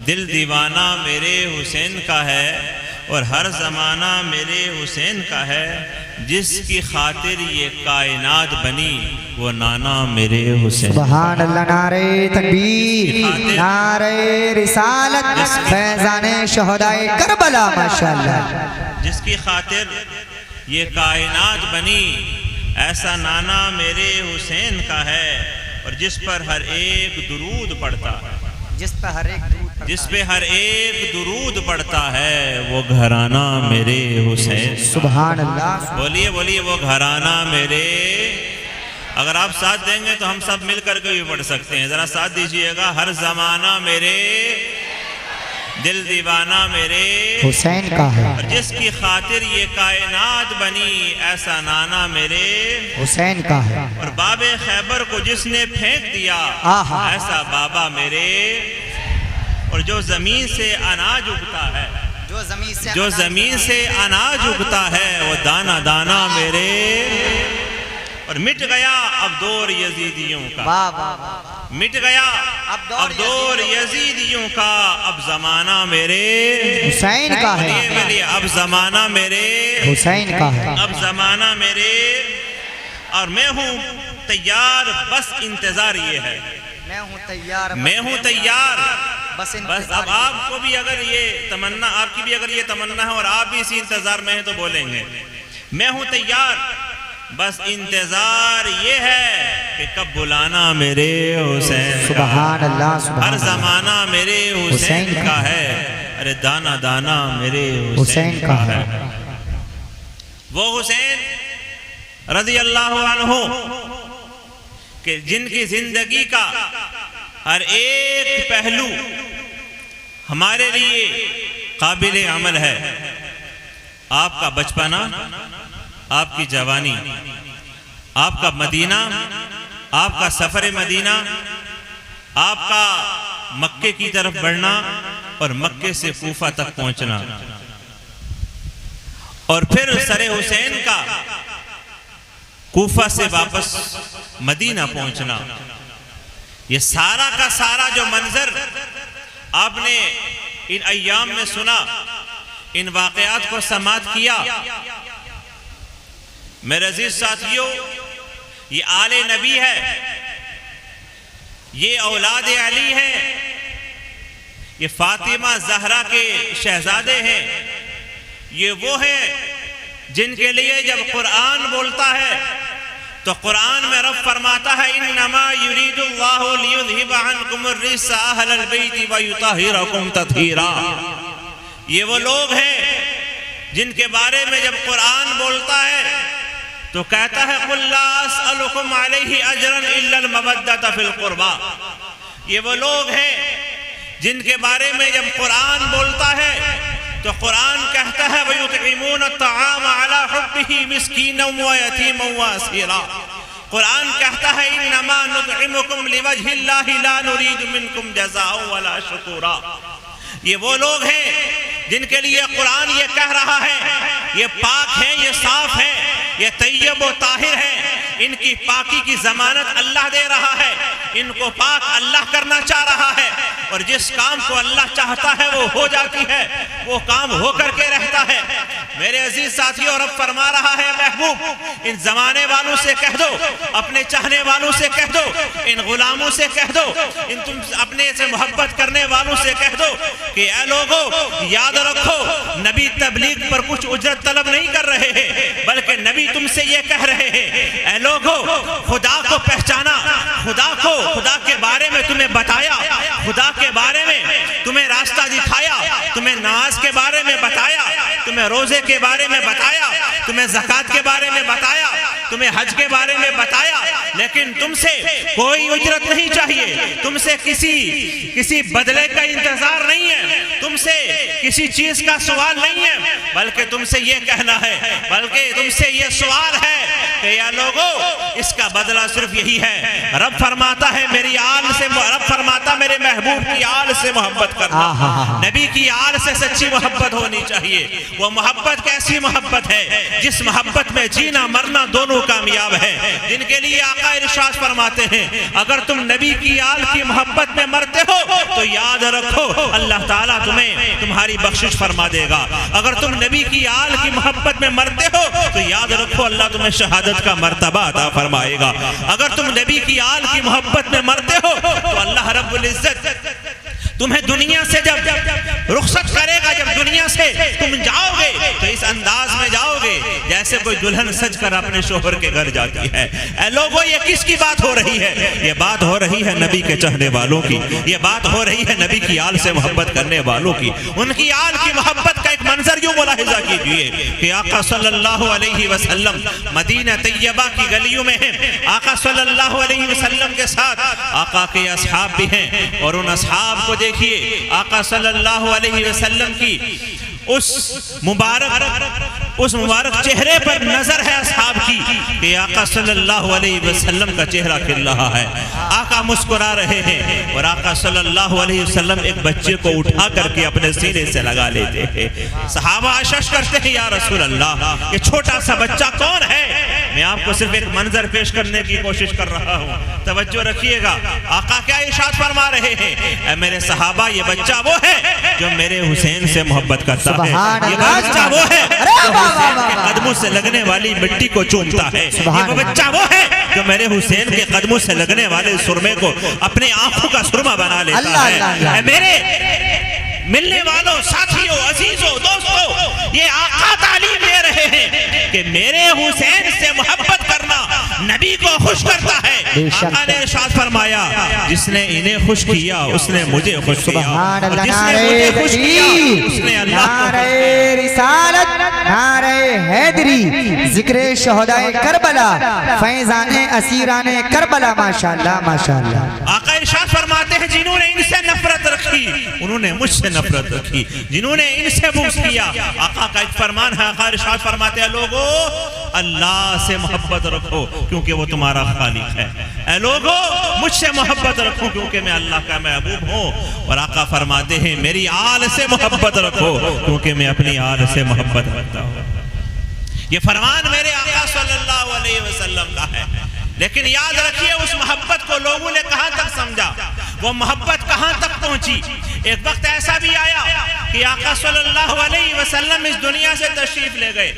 दिल दीवाना मेरे हुसैन का है और हर ज़माना मेरे हुसैन का है। जिसकी खातिर ये कायनात बनी वो नाना मेरे हुसैन। सुभान अल्लाह। नारे तकबीर, नारे रिसालत, फैज़ाने शहदाए करबला माशाअल्लाह। जिसकी खातिर ये कायनात बनी ऐसा नाना मेरे हुसैन का है। और जिस पर हर एक दुरूद पड़ता है, जिस पे हर एक दुरूद पड़ता है वो घराना मेरे हुसैन। सुभान अल्लाह। बोलिए बोलिए वो घराना मेरे। अगर आप साथ देंगे तो हम सब मिल करके भी पढ़ सकते हैं। जरा साथ दीजिएगा। हर जमाना मेरे दिल दीवाना मेरे हुसैन का है। और जिसकी खातिर ये कायनात बनी ऐसा नाना मेरे हुसैन का है। और बाबे खैबर को जिसने फेंक दिया ऐसा बाबा मेरे। और जो जमीन से अनाज उगता है, जो जमीन से अनाज उगता है वो दाना दाना मेरे। और मिट गया अब दौर यजीदियों का, मिट गया अब दौर यजीदियों का। अब जमाना मेरे हुसैन का है। बोलिए अब जमाना मेरे हुसैन का है। अब जमाना मेरे। और मैं हूँ तैयार, बस इंतजार ये है। मैं हूँ तैयार, मैं हूँ तैयार बस अब आपको भी अगर ये तमन्ना, आपकी भी अगर ये तमन्ना है और आप भी इसी इंतजार में हैं तो बोलेंगे मैं हूँ तैयार, बस इंतजार ये है कि कब बुलाना मेरे हुसैन। सुभान अल्लाह। हर जमाना मेरे हुसैन का है। अरे दाना दाना मेरे हुसैन का है। वो हुसैन रज़ी अल्लाह अन्हु कि जिनकी जिंदगी का हर एक पहलू हमारे लिए काबिल अमल है। आपका बचपना, आपकी जवानी, आपका मदीना, आपका सफर मदीना, आपका मक्के की तरफ बढ़ना और मक्के से कूफा तक पहुंचना और फिर सरे हुसैन का कूफा से वापस मदीना पहुंचना। ये सारा का सारा जो मंजर आपने इन अय्याम में सुना, इन वाकयात को समात किया। मेरे अजीज साथियों, ये आले नबी है, ये औलाद अली है, ये फातिमा जहरा के शहजादे हैं। ये वो हैं जिनके लिए जब कुरान बोलता है तो कुरान में रब फरमाता है इन्नमा युरीदुल्लाहु लियुज़हिबा अन्कुमुर रिज्सा अहलल बैति व युतहिरकुम तत्हीरा। ये वो लोग हैं जिनके बारे में जब कुरान बोलता है तो कहता है कुल ला अस्अलुकुम अलैहि अजरन इल्लल मवद्दत फिल कुर्बा। ये वो लोग हैं जिनके बारे में जब कुरान बोलता है तो कुरान कहता है वयुतइमून अत्तआम अला हुब्बिही मिस्कीनन व यतीमन व असीरा। कुरान कहता है इन्नमा नुतइमुकुम लिवजहिल्लाहि ला नुरीदु मिनकुम जज़ाअन वला शुकुरा। ये वो लोग हैं जिनके लिए कुरान ये कह रहा है ये पाक है, ये साफ है, ये तैयब व ताहिर है। इनकी पाकी की जमानत अल्लाह दे रहा है। इनको पाक अल्लाह करना चाह रहा है और जिस काम को अल्लाह चाहता है वो हो जाती है, वो काम हो करके रहता है। मेरे अजीज साथियों, रब फरमा रहा है महबूब इन जमाने वालों से कह दो, अपने चाहने वालों से कह दो, इन गुलामों से कह दो, इन तुम अपने से मोहब्बत करने वालों से कह दो कि ऐ लोगों याद रखो नबी तबलीग पर कुछ उजरत तलब नहीं कर रहे हैं, बल्कि नबी तुमसे ये कह रहे हैं ऐ लोगों खुदा को पहचाना, खुदा के बारे में तुम्हें बताया, खुदा के बारे में तुम्हें रास्ता दिखाया, तुम्हें नमाज के बारे में बताया, तुम्हें रोजे के बारे में बताया, तुम्हें ज़कात के बारे में बताया, तुम्हें हज के बारे में बताया। लेकिन तुमसे कोई उजरत नहीं चाहिए, तुमसे किसी बदले का इंतजार नहीं है, तुमसे किसी चीज का सवाल नहीं है, बल्कि तुमसे ये कहना है, बल्कि तुमसे ये सवाल है कि या लोगों, इसका बदला सिर्फ यही है, रब फरमाता है मेरी आल से, रब फरमाता मेरे महबूब की आल से मोहब्बत करना, नबी की आल से सच्ची मोहब्बत होनी चाहिए। वो मोहब्बत कैसी मोहब्बत है? जिस मोहब्बत में जीना मरना दोनों कामयाब है, जिनके लिए आका इरशाद फरमाते हैं अगर तुम नबी की आल की मोहब्बत में मरते हो तो याद रखो अल्लाह ताला तुम्हें तुम्हारी बख्शिश फरमा देगा। अगर तुम नबी की आल की मोहब्बत में मरते हो तो याद रखो अल्लाह तुम्हें शहादत का मर्तबा अता फरमाएगा। अगर तुम नबी की आल की मोहब्बत में मरते हो तो अल्लाह रब्बुल इज्जत तुम्हें दुनिया से जब रुखसत करेगा, जब दुनिया से तुम जाओगे तो इस अंदाज में जाओगे जैसे कोई दुल्हन सज कर अपने शोहर के घर जाती है। ऐ लोगों, ये किसकी बात हो रही है? ये बात हो रही है नबी के चाहने वालों की, ये बात हो रही है नबी की आल से मोहब्बत करने वालों की। उनकी आल की मोहब्बत का एक मंजर यूं मुलाहिजा कीजिए कि आका सल्लल्लाहु अलैहि वसल्लम मदीना तैयबा की गलियों में हैं, आका सल्लल्लाहु अलैहि वसल्लम के साथ आका के असहाब भी हैं, और उन असहाब को देखिए आका सल्लल्लाहु अलैहि वसल्लम की उस मुबारक चेहरे पर नजर है असहाब की कि आका सल्लल्लाहु अलैहि वसल्लम का चेहरा खिल रहा है, आका मुस्कुरा रहे हैं, और आका सल्लल्लाहु अलैहि वसल्लम एक बच्चे को उठा करके अपने सीने से लगा लेते हैं। सहाबा आशश करते हैं या रसूल अल्लाह, ये छोटा सा बच्चा कौन है? मैं आपको सिर्फ एक मंजर पेश करने की कोशिश कर रहा हूँ, तवज्जो रखिएगा। आका क्या इरशाद फरमा रहे हैं? मेरे सहाबा, ये बच्चा वो है जो मेरे हुसैन से मोहब्बत करता है, ये बच्चा वो है जो हुसैन के कदमों से लगने वाली मिट्टी को चूमता है, ये बच्चा वो है जो मेरे हुसैन के कदमों से लगने वाले सुरमे को अपने आंखों का सुरमा बना लेता है। मेरे मिलने वालों, साथियों, अजीजों, दोस्तों, ये आका तालीम दे रहे हैं कि मेरे हुसैन से मोहब्बत करना नबी को खुश करता है। आका ने इरशाद फरमाया जिसने इन्हें खुश किया उसने मुझे खुश किया, जिसने मुझे खुश किया उसने अल्लाह को। नारे रिसालत, नारे हैदरी, जिक्र शोहदाए करबला, फैजाने असीराने करबला, माशाअल्लाह माशाअल्लाह। आका इरशाद फरमाते हैं जिन्होंने इनसे नफरत रखी उन्होंने मुझसे नफरत रखी, जिन्होंने इनसे बुग़्ज़ किया। आका का एक फरमान है, आका इरशाद फरमाते हैं लोगों, अल्लाह से मोहब्बत रखो क्योंकि वो तुम्हारा खालिक है। ऐ लोगों, मुझसे मोहब्बत रखो क्योंकि मैं अल्लाह का महबूब हूँ। और आका फरमाते हैं मेरी आल से मोहब्बत रखो क्योंकि मैं अपनी आल से मोहब्बत रखता हूँ। ये फरमान मेरे आका सल्लल्लाहु अलैहि वसल्लम का है। लेकिन याद रखिए उस मोहब्बत को लोगों ने कहां तक समझा, वो मोहब्बत कहां तक पहुंची। एक वक्त ऐसा भी आया कि आका सल्लल्लाहु अलैहि वसल्लम इस दुनिया से तशरीफ ले गए।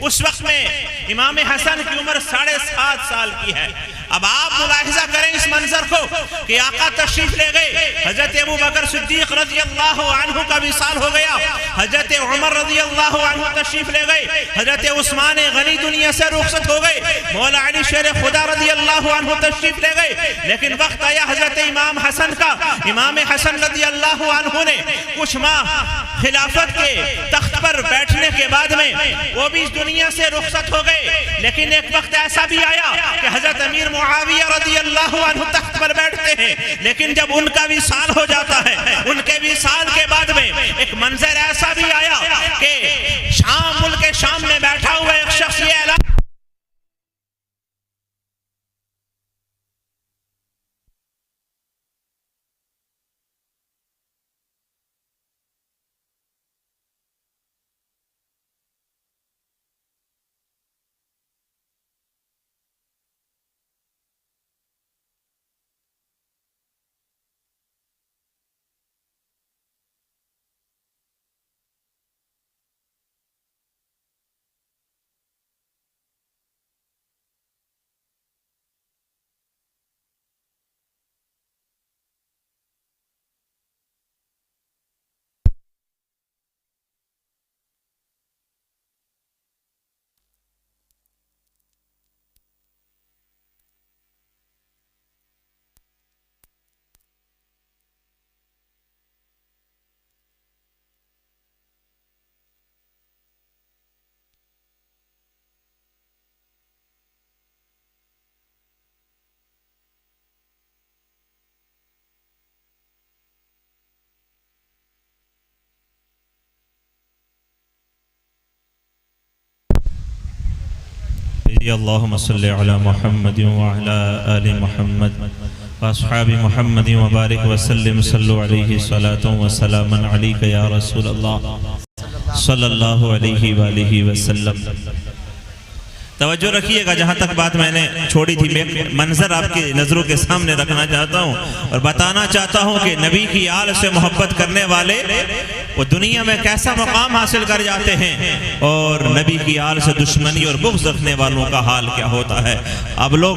उस वक्त में इमाम हसन की उम्र 7.5 साल की है। अब आप मुलाहिजा करें इस मंजर को कि आका तशरीफ ले गए, हजरत अबू बकर सिद्दीक रज़ी अल्लाह अन्हु का विसाल हो गया, हजरत उमर रज़ी अल्लाह अन्हु तशरीफ ले गए, हजरत उस्मान गनी दुनिया से रुखसत हो गए, मौला अली शेर खुदा रज़ी अल्लाह अन्हु तशरीफ ले गए। लेकिन वक्त आया हजरत इमाम हसन का। इमाम हसन रज़ी अल्लाह अन्हु ने कुछ माह खिलाफत के तख्त पर बैठने के बाद में वो भी इस दुनिया से रुखसत हो गए। लेकिन एक वक्त ऐसा भी आया कि हजरत अमीर मुआविया रज़ी अल्लाह अन्हु तख्त पर बैठते हैं, लेकिन जब उनका विसाल हो जाता है, उनके विसाल के बाद में एक मंजर ऐसा भी आया कि शाम, मुल्क शाम में बैठा हुआ एक शख्स ये ऐलान अल्लाहुम्मा सल्लि अला मुहम्मद व अला आलि मुहम्मद व अस्हाबि मुहम्मद व बारिक व सल्लिम सल्लु अलैहि सलातु व सलामन अलैका या रसूल अल्लाह सल्लल्लाहु अलैहि व आलिहि वसल्लम। तवज्जो रखिएगा, जहाँ तक बात मैंने छोड़ी थी मैं मंजर आपकी नज़रों के सामने रखना चाहता हूँ और बताना चाहता हूँ कि नबी की आल से मोहब्बत करने वाले वो दुनिया में कैसा मुकाम हासिल कर जाते हैं और नबी की आल से दुश्मनी और बुग़्ज़ रखने वालों का हाल क्या होता है। अब लोग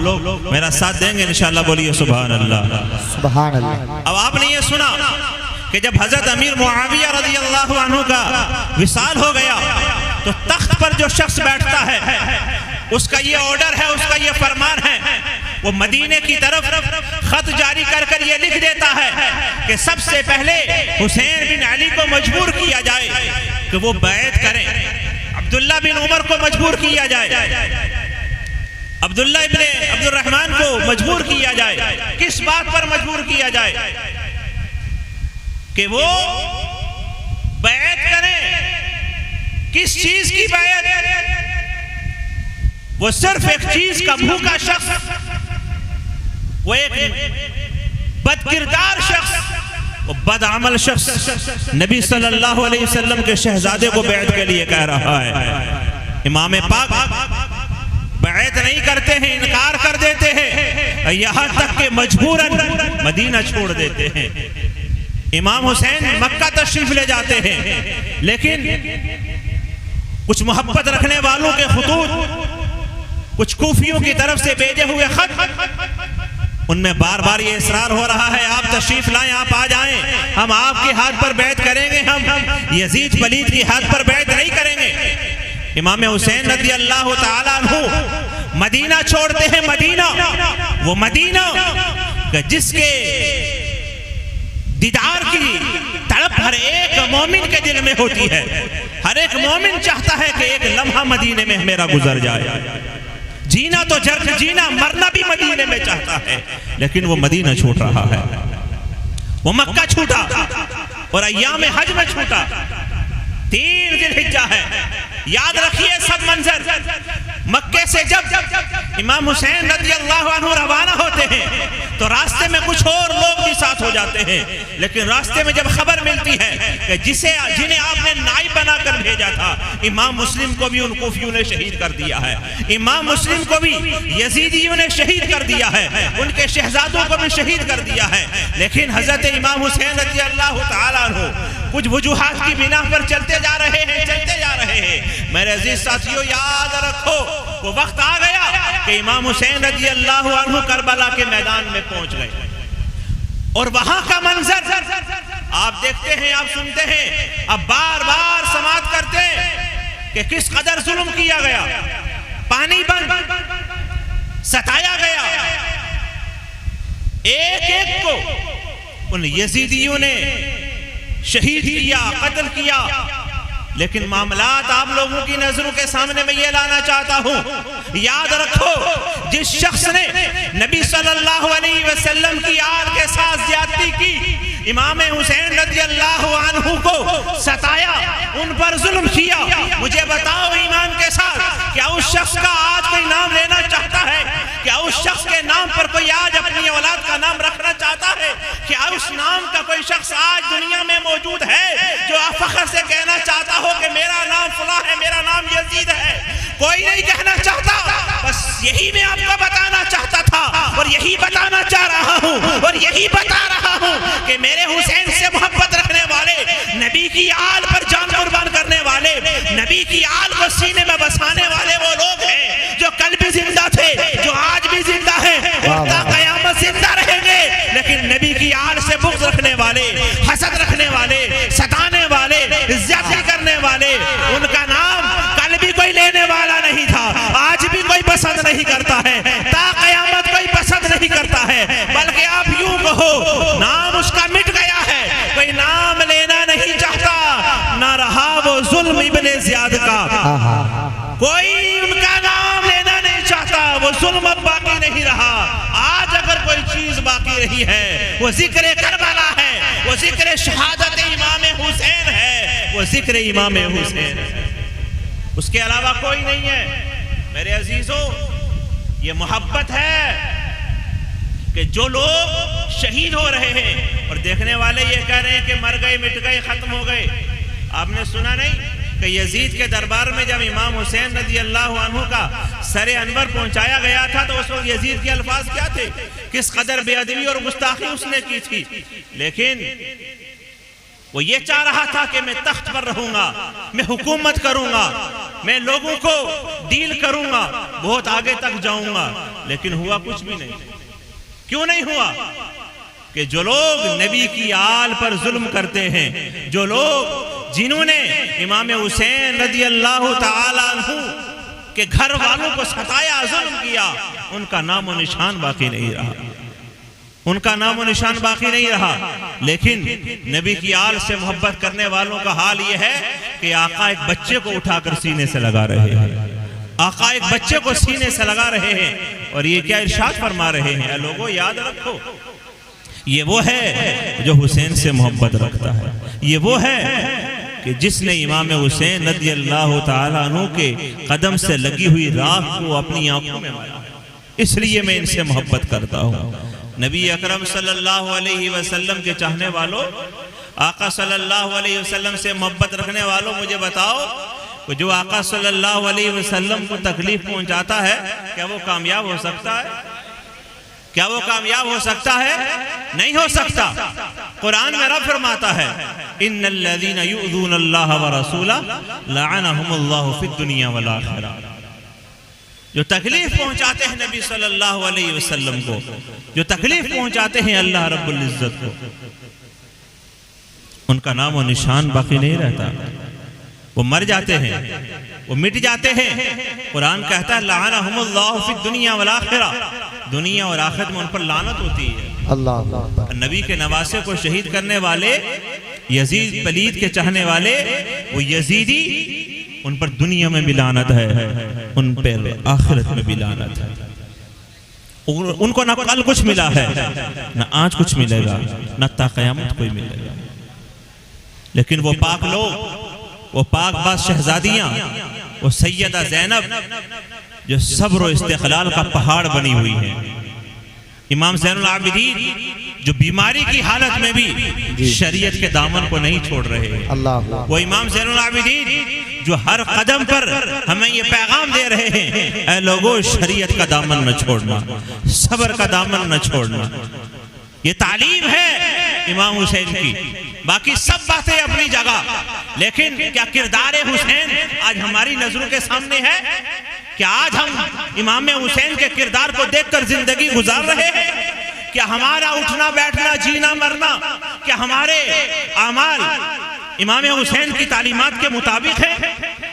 मेरा साथ देंगे इंशाअल्लाह, बोलिए सुभान अल्लाह सुभान अल्लाह। अब आपने ये सुना कि जब हज़रत अमीर मुआविया रज़ियल्लाहु अन्हु का विसाल हो गया तो तख्त पर जो शख्स बैठता है उसका ये ऑर्डर है, उसका ये फरमान है, वो मदीने की तरफ खत जारी कर कर ये लिख देता है कि सबसे पहले हुसैन बिन अली को मजबूर किया जाए कि वो बैत करें, अब्दुल्ला बिन उमर को मजबूर किया जाए, अब्दुल्ला इब्ने अब्दुर्रहमान को मजबूर किया जाए। किस बात पर मजबूर किया जाए? कि वो बैत करें। किस चीज की बैत? वो सिर्फ एक चीज का भूखा शख्स, वो एक बदकिरदार शख्स, वो बदअमल शख्स नबी सल्लल्लाहु अलैहि वसल्लम के शहजादे को बैत के लिए कह रहा है। इमाम पाक बैत नहीं करते हैं, इनकार कर देते हैं, यहां तक कि मजबूरन मदीना छोड़ देते हैं। इमाम हुसैन मक्का तशरीफ ले जाते हैं, लेकिन कुछ मोहब्बत रखने वालों के खुतूत, कुछ कूफियों की तरफ से भेजे हुए खत, उनमें बार बार ये इसरार हो रहा है आप तशरीफ लाएं, आप आ जाएं, हम आपके हाथ पर बैत करेंगे, हम यजीद पलीद की हाथ पर बैत नहीं करेंगे। इमाम हुसैन रज़ी अल्लाह ताला अन्हु मदीना छोड़ते हैं। मदीना, वो मदीना जिसके दीदार की तड़प हर एक मोमिन के दिल में होती है। हर एक मोमिन चाहता है कि एक लम्हा मदीने में मेरा गुजर जाए। जीना तो जर्द जीना, मरना भी मदीने में चाहता है, लेकिन वो मदीना छूट रहा है। वो मक्का छूटा और अय्याम हज में छूटा। 3 ज़िलहिज्जा है। याद रखिए सब मंजर। मक्के से जब इमाम हुसैन रज़ी अल्लाहु अन्हु रवाना होते हैं तो रास्ते में कुछ और लोग भी साथ हो जाते हैं, लेकिन रास्ते में जब खबर मिलती है कि जिन्हें आपने नाइब बनाकर भेजा था, इमाम मुस्लिम को भी उन कूफियों ने शहीद कर दिया है, इमाम मुस्लिम को भी यजीदियों ने शहीद कर दिया है, उनके शहजादों को भी शहीद कर दिया है, लेकिन हजरत इमाम हुसैन रज़ी अल्लाह ताला अन्हु कुछ वजूहात की बिना पर चलते जा रहे हैं। मेरे अजीज साथियों, याद रखो वो वक्त आ गया कि इमाम हुसैन रज़ी अल्लाह अन्हु करबला के मैदान में पहुंच गए और वहां का मंजर आप देखते हैं, आप सुनते हैं, अब बार बार समाप्त करते हैं कि किस कदर जुल्म किया गया, पानी बंद, सताया गया। एक एक को उन यजीदियों ने शहीद किया, कत्ल किया, लेकिन मामलात आप लोगों की नजरों के सामने मैं ये लाना चाहता हूं। याद रखो, जिस शख्स ने नबी सल्लल्लाहु अलैहि वसल्लम की आल के साथ ज्यादती की, इमाम हुसैन रज़ी अल्लाहु अन्हु को सताया, उन पर जुल्म किया, मुझे बताओ ईमान के साथ, क्या उस शख्स का आज कोई नाम लेना चाहता है? क्या उस शख्स के नाम पर कोई आज अपनी औलाद का नाम रखना चाहता है? क्या उस नाम का कोई शख्स आज दुनिया में मौजूद है जो आप फख्र से कहना चाहता हो कि मेरा नाम फलां है, मेरा नाम यजीद है? कोई नहीं कहना चाहता। बस यही मैं आपको बताना चाहता था और यही बताना चाह रहा हूँ और यही बता रहा हूँ कि मेरे हुसैन से मोहब्बत रखने वाले, नबी की आल पर जान कुर्बान करने वाले, नबी की आल को सीने में बसाने वाले वो लोग हैं जो कल भी जिंदा थे, जो आज भी जिंदा हैं और ता क़यामत जिंदा रहेंगे। लेकिन नबी की आल से बुग़्ज़ रखने वाले, हसद रखने वाले, सताने वाले, ज़्यादती करने वाले, उनका नाम कल भी कोई लेने वाला नहीं था, आज भी कोई पसंद नहीं करता है, ता क़यामत कोई पसंद नहीं करता है। बल्कि आप यूं कहो, नाम उसका मिट गया है, कोई नाम लेना नहीं चाहता। ना रहा वो जुल्म इब्ने ज़ियाद का, कोई उनका नाम लेना नहीं चाहता, वो जुल्म अब बाकी नहीं रहा। आज अगर कोई चीज बाकी रही है वो जिक्र करबला है, वो जिक्र शहादत इमाम हुसैन है, वो जिक्र इमाम हुसैन है, उसके अलावा कोई नहीं है। मेरे अजीजों, ये मोहब्बत है कि जो लोग शहीद हो रहे हैं और देखने वाले ये कह रहे हैं कि मर गए, मिट गए, खत्म हो गए। आपने सुना नहीं कि यजीद के दरबार में जब इमाम हुसैन रज़ी अल्लाह अन्हु का सरे अनवर पहुंचाया गया था तो उस वक्त यजीद के अल्फाज क्या थे, किस कदर बेअदबी और गुस्ताखी उसने की थी। लेकिन वो ये चाह रहा था कि मैं तख्त पर रहूंगा, मैं हुकूमत करूंगा, मैं लोगों को डील करूंगा, बहुत आगे तक जाऊंगा। लेकिन हुआ कुछ भी नहीं। क्यों नहीं हुआ? कि जो लोग नबी की आल पर जुल्म करते हैं, जो लोग जिन्होंने इमाम हुसैन रज़ी अल्लाह ताला अन्हु के घर वालों को सताया, जुल्म किया, उनका नामो निशान बाकी नहीं रहा, उनका नामो निशान बाकी नहीं रहा। लेकिन नबी की आल से मोहब्बत करने वालों का हाल यह है कि आका एक बच्चे को उठाकर सीने से लगा रहे हैं, आका एक बच्चे को सीने से लगा रहे हैं। और ये क्या इरशाद फरमा रहे हैं, लोगों याद रखो, ये वो है जो हुसैन से मोहब्बत रखता है, ये वो है कि जिसने इमाम हुसैन रज़ी अल्लाह ताला अन्हु के कदम से लगी हुई राख को अपनी आंखों में मारा। इसलिए मैं इनसे मोहब्बत करता हूँ। नबी अकरम सल्लल्लाहु अलैहि वसल्लम के चाहने वालों, आका सल्लल्लाहु अलैहि वसल्लम से मोहब्बत रखने वालों, मुझे बताओ जो आका सल्लल्लाहु अलैहि वसल्लम को तकलीफ पहुंचाता है, क्या वो कामयाब हो सकता है? क्या वो कामयाब हो सकता है? नहीं हो सकता। कुरान में रब फरमाता है, इन्नल्लज़ीना युज़ूनल्लाह व रसूलहू लअनहुमुल्लाहु फिद दुनिया वल आखिरा। जो तकलीफ पहुंचाते हैं नबी सल्लल्लाहु अलैहि वसल्लम को, जो तकलीफ पहुंचाते हैं अल्लाह रब्बुल इज्जत को, उनका नाम और निशान बाकी नहीं रहता, वो मर जाते हैं, वो मिट जाते हैं। कुरान कहता है लअनहुमुल्लाहु फिद दुनिया वल आखिरा, दुनिया और आखिरत में उन पर लानत होती है। अल्लाह। नबी के नवासे को शहीद करने वाले, यजीद पलीद के चाहने वाले, वो यजीदी, उन पर दुनिया में भी लानत है, उन पर आखिरत में भी लानत है। उनको ना कल कुछ मिला है, ना आज कुछ मिलेगा, ना ता क़यामत कोई मिलेगा। लेकिन वो पाक लोग, वो पाक बाज शहजादियां, वो सैयदा ज़ैनब जो सब्र और इस्तिक़लाल का पहाड़ बनी हुई है, इमाम ज़ैनुल आबिदीन जो बीमारी की हालत में भी शरीयत के दामन को नहीं छोड़ रहे हैं, अल्लाह। वो इमाम ज़ैनुल आबिदीन जो हर कदम पर हमें ये पैगाम दे रहे हैं, ऐ लोगों शरीयत का दामन न छोड़ना, सब्र का दामन न छोड़ना। ये तालीम है इमाम हुसैन की। बाकी सब बातें अपनी जगह, लेकिन क्या किरदार हुसैन आज हमारी नजरों के सामने है? क्या आज हम इमाम हुसैन के किरदार को देखकर जिंदगी गुजार रहे हैं? क्या हमारा उठना बैठना, जीना मरना, क्या हमारे आमाल इमाम हुसैन की तालीमात के मुताबिक है?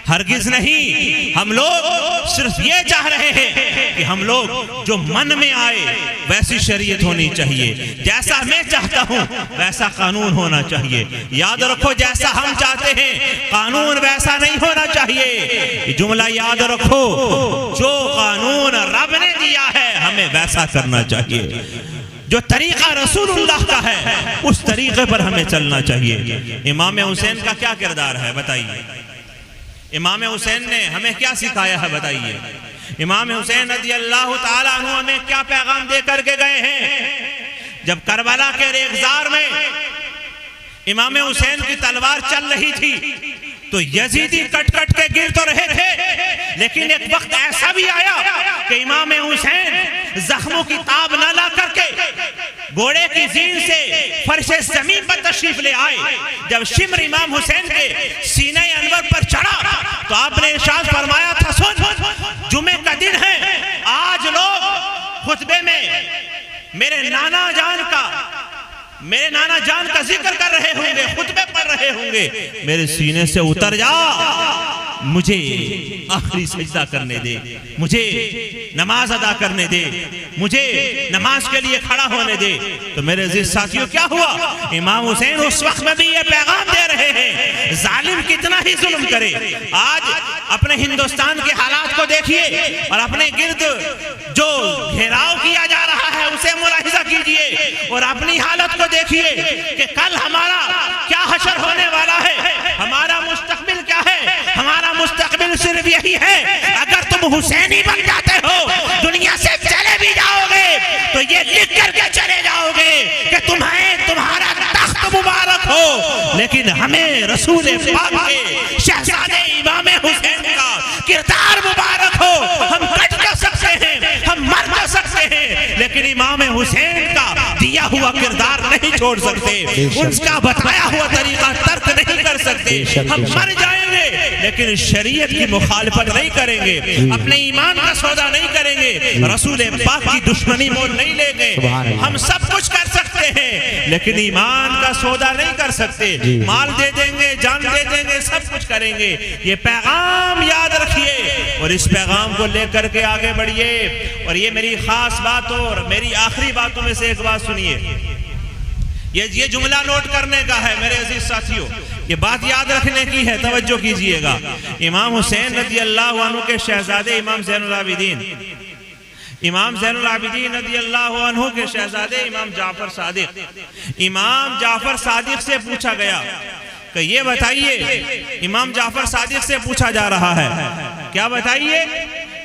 हरगिज नहीं। हम लोग सिर्फ ये चाह रहे हैं कि हम लोग जो मन में आए वैसी शरीयत होनी चाहिए, जैसा मैं चाहता हूँ वैसा कानून होना चाहिए। याद रखो, जैसा हम चाहते हैं कानून वैसा नहीं होना चाहिए। ये जुमला याद रखो, जो कानून रब ने दिया है हमें वैसा करना चाहिए। जो तरीका रसूलुल्लाह का है उस तरीके पर हमें चलना चाहिए। इमाम हुसैन का क्या किरदार है बताइए? इमाम हुसैन ने हमें क्या सिखाया है बताइए? इमाम हुसैन रज़ी अल्लाह ताला अन्हु हमें क्या पैगाम दे करके गए हैं? जब करबला के रेगजार में इमाम हुसैन की तलवार चल रही थी तो यजीदी कट कट के गिर तो रहे थे, लेकिन एक वक्त ऐसा भी आया कि इमाम हुसैन जख्मों की ताब न ला करके घोड़े की जीन से फर्शे जमीन पर तशरीफ ले आए। जब शिम्र इमाम हुसैन के सीने अनवर पर चढ़ा तो आपने इरशाद फरमाया था, सुन, जुमे का दिन है, आज लोग खुतबे में मेरे नाना जान का जिक्र कर रहे होंगे, खुतबे पढ़ रहे होंगे, मेरे सीने से उतर जा, मुझे आखिरी सजदा करने दे, मुझे नमाज अदा करने दे, मुझे नमाज के लिए खड़ा होने दे। तो मेरे अजीज साथियों, क्या हुआ? इमाम हुसैन उस वक्त में भी ये पैगाम दे रहे हैं, जालिम कितना ही जुल्म करे। आज अपने हिंदुस्तान के हालात को देखिए और अपने गिर्द जो घेराव किया जा रहा है उसे मुलाहिजा कीजिए और अपनी हालत को देखिए कि कल हमारा क्या हशर होने वाला है, हमारा मुस्तकबिल क्या है। हमारा मुस्तकबिल सिर्फ यही है, अगर तुम हुसैनी बन जाते हो, दुनिया से चले भी जाओगे तो ये लिख करके चले जाओगे कि तुम्हारा तख्त मुबारक हो, लेकिन हमें रसूल पाक के शहजादे इमाम हुसैन का किरदार मुबारक हो। हम कट कर सकते हैं, हम मर कर सकते हैं, लेकिन इमाम हुसैन का दिया हुआ किरदार नहीं छोड़ सकते, उसका बताया हुआ तरीका तर्क नहीं कर सकते। हम मर जाएंगे लेकिन शरीयत की मुखालफत नहीं करेंगे, अपने ईमान का सौदा नहीं करेंगे, रसूल पाक की दुश्मनी मोल नहीं लेंगे। हम सब कुछ कर सकते हैं लेकिन ईमान का सौदा नहीं कर सकते। माल दे देंगे, जान दे देंगे, सब कुछ करेंगे। ये पैगाम याद रखिए और इस पैगाम को लेकर के आगे बढ़िए। और ये मेरी खास बात और मेरी आखिरी बातों में से एक बात सुनिए, ये जुमला नोट करने का है मेरे अजीज साथियों, ये बात याद रखने की है, तवज्जो कीजिएगा। इमाम हुसैन रज़ी अल्लाह अन्हु के शहजादे इमाम ज़ैनुल आबिदीन रज़ी अल्लाह अन्हु के शहजादे इमाम जाफर सादिक से पूछा गया कि ये बताइए, इमाम जाफर सादिक से पूछा जा रहा है, क्या बताइए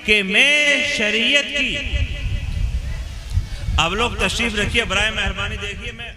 कि मैं शरीयत की, अब लोग तशरीफ रखिए बराए मेहरबानी, देखिए मैं